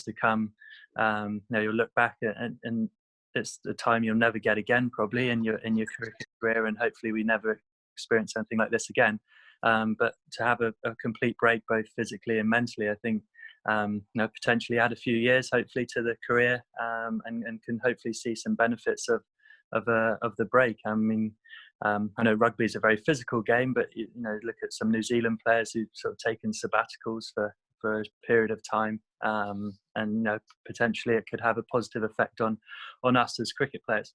to come, you'll look back and it's the time you'll never get again, probably in your cricket career, and hopefully we never experience something like this again. But to have a complete break, both physically and mentally, I think potentially add a few years, hopefully, to the career, and can hopefully see some benefits of the break. I mean, I know rugby is a very physical game, but look at some New Zealand players who've sort of taken sabbaticals for a period of time, and potentially it could have a positive effect on us as cricket players.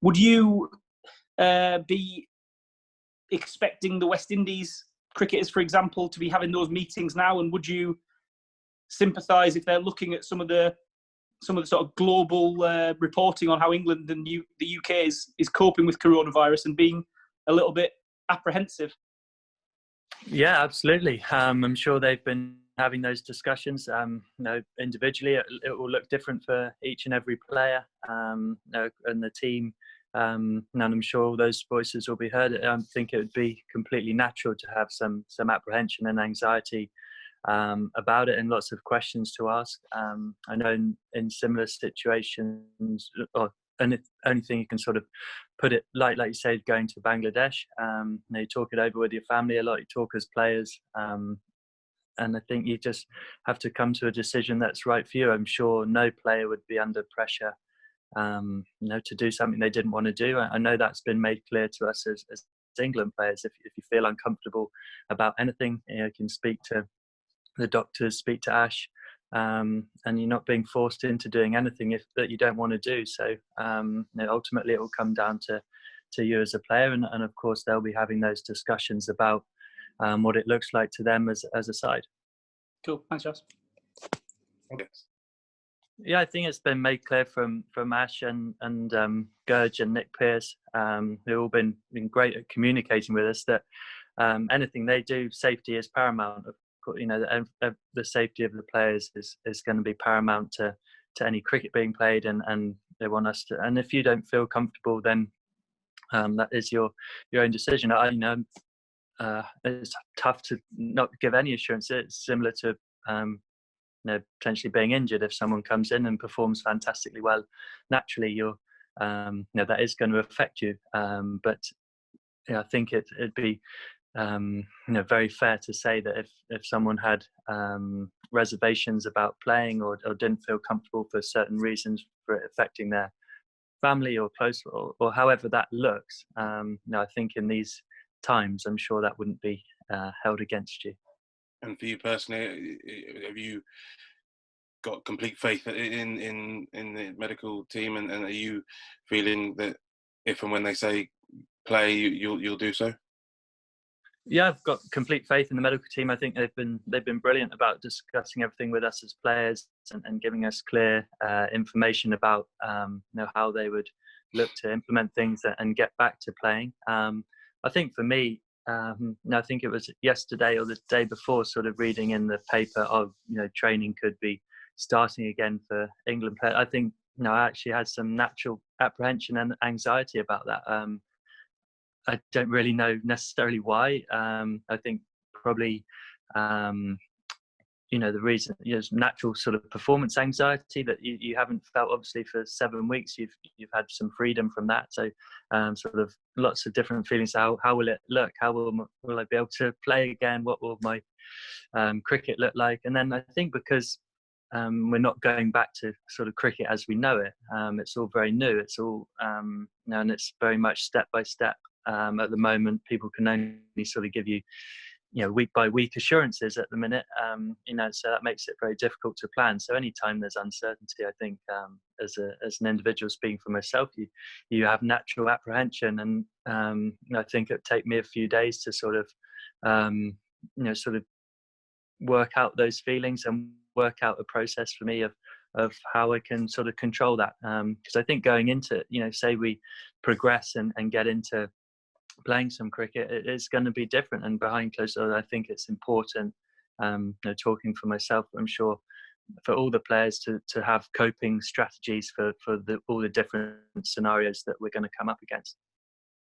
Would you be expecting the West Indies cricketers, for example, to be having those meetings now? And would you sympathise if they're looking at some of the sort of global reporting on how England and the UK is coping with coronavirus and being a little bit apprehensive? Yeah, absolutely. I'm sure they've been having those discussions. Individually, it will look different for each and every player, and the team. And I'm sure those voices will be heard. I think it would be completely natural to have some apprehension and anxiety about it, and lots of questions to ask. I know in similar situations, or only thing you can sort of put it like you said, going to Bangladesh, you talk it over with your family a lot, you talk as players, and I think you just have to come to a decision that's right for you. I'm sure no player would be under pressure to do something they didn't want to do. I know that's been made clear to us as England players. If you feel uncomfortable about anything, you can speak to the doctors, speak to Ash, and you're not being forced into doing anything that you don't want to do. So ultimately it will come down to you as a player, and of course they'll be having those discussions about what it looks like to them as a side. Cool, thanks, Jos. Yeah, I think it's been made clear from Ash and Gurj and Nick Pearce, who've all been great at communicating with us, that anything they do, safety is paramount. The safety of the players is going to be paramount to any cricket being played, and they want us to. And if you don't feel comfortable, then that is your own decision. It's tough to not give any assurance. It's similar to potentially being injured. If someone comes in and performs fantastically well, naturally you're that is going to affect you. But I think it'd be very fair to say that if someone had reservations about playing or didn't feel comfortable for certain reasons, for it affecting their family or close or however that looks, I think in these times, I'm sure that wouldn't be held against you. And for you personally, have you got complete faith in the medical team, and are you feeling that if and when they say play, you'll do so? Yeah, I've got complete faith in the medical team. I think they've been brilliant about discussing everything with us as players and giving us clear information about how they would look to implement things and get back to playing. I think for me, I think it was yesterday or the day before, sort of reading in the paper of training could be starting again for England players. I think I actually had some natural apprehension and anxiety about that. I don't really know necessarily why. I think probably, the reason is natural sort of performance anxiety that you haven't felt obviously for 7 weeks. You've had some freedom from that. So sort of lots of different feelings. How will it look? How will I be able to play again? What will my cricket look like? And then I think because we're not going back to sort of cricket as we know it. It's all very new. It's all and it's very much step by step. At the moment, people can only sort of give you, week by week assurances at the minute. So that makes it very difficult to plan. So anytime there's uncertainty, I think as an individual, speaking for myself, you have natural apprehension, and I think it'd take me a few days to sort of work out those feelings and work out a process for me of how I can sort of control that. Because I think going into, say we progress and get into playing some cricket, it's going to be different, and behind closed doors, I think it's important, talking for myself, I'm sure for all the players to have coping strategies for all the different scenarios that we're going to come up against.